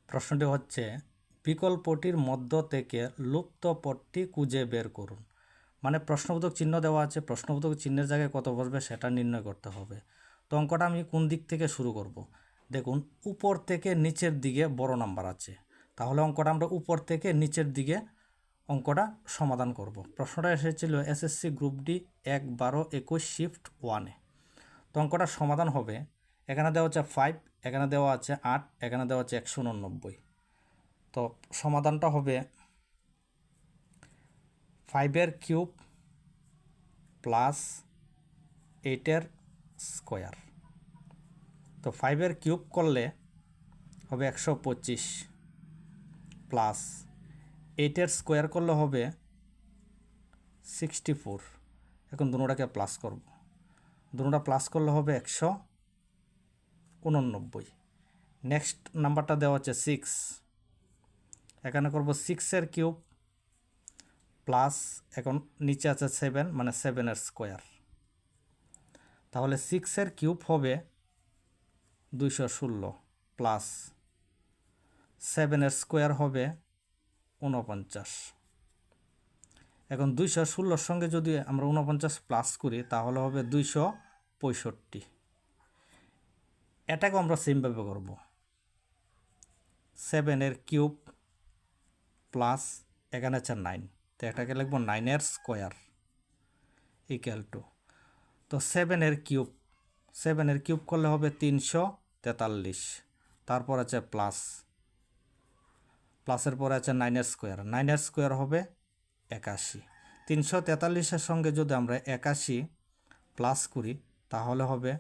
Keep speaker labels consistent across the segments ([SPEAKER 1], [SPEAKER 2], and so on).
[SPEAKER 1] প্রশ্নটি হচ্ছে বিকল্পটির মধ্য থেকে লুপ্ত পদটি খুঁজে বের করুন। মানে প্রশ্নবোধক চিহ্ন দেওয়া আছে, প্রশ্নবোধক চিহ্নের জায়গায় কত বসবে সেটা নির্ণয় করতে হবে। তো অঙ্কটা আমি কোন দিক থেকে শুরু করব? দেখুন, উপর থেকে নিচের দিকে বড় নাম্বার আছে, তাহলে অঙ্কটা আমরা উপর থেকে নিচের দিকে অঙ্কটা সমাধান করব। প্রশ্নটা এসেছিল এসএসসি গ্রুপ ডি 1/12/21 শিফট 1-এ। তো অঙ্কটার সমাধান হবে, এখানে দেওয়া আছে 5, এখানে দেওয়া আছে 8, এখানে দেওয়া আছে 189। তো সমাধানটা হবে 5-এর কিউব প্লাস 8-এর স্কোয়ার। তো 5-এর কিউব করলে হবে 125 প্লাস 8-এর স্কোয়ার করলে হবে 64। এখন দুটোটাকে প্লাস করব, দুটোটা প্লাস করলে হবে 189। নেক্সট নাম্বারটা দেওয়া হচ্ছে 6, এখানে করব 6-এর কিউব প্লাস, এখন নিচে আছে 7, মানে 7-এর স্কোয়ার। তাহলে 6-এর কিউব হবে 216 প্লাস 7-এর স্কোয়ার হবে 49। এখন 216-র সঙ্গে যদি আমরা 49 প্লাস করি তাহলে হবে 265। এটাকে আমরা সেমভাবে করব, 7-এর কিউব প্লাস এখানে আছে 9, তো এটাকে লিখব 9-এর স্কোয়ার ইকুয়াল টু, তো 7-এর কিউব করলে হবে 343, তারপর আছে প্লাস, প্লাসের পরে আছে 9-এর স্কোয়ার, 9-এর স্কোয়ার হবে 81। 343-এর সঙ্গে যদি আমরা 81 প্লাস করি তাহলে হবে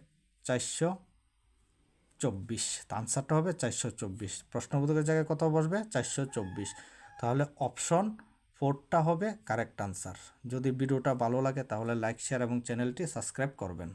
[SPEAKER 1] 424। আনসারটা হবে 424। প্রশ্নবোধকের জায়গায় কত বসবে? 424। তাহলে অপশন 4টা হবে কারেক্ট আনসার। যদি ভিডিওটা ভালো লাগে তাহলে লাইক, শেয়ার এবং চ্যানেলটি সাবস্ক্রাইব করবেন।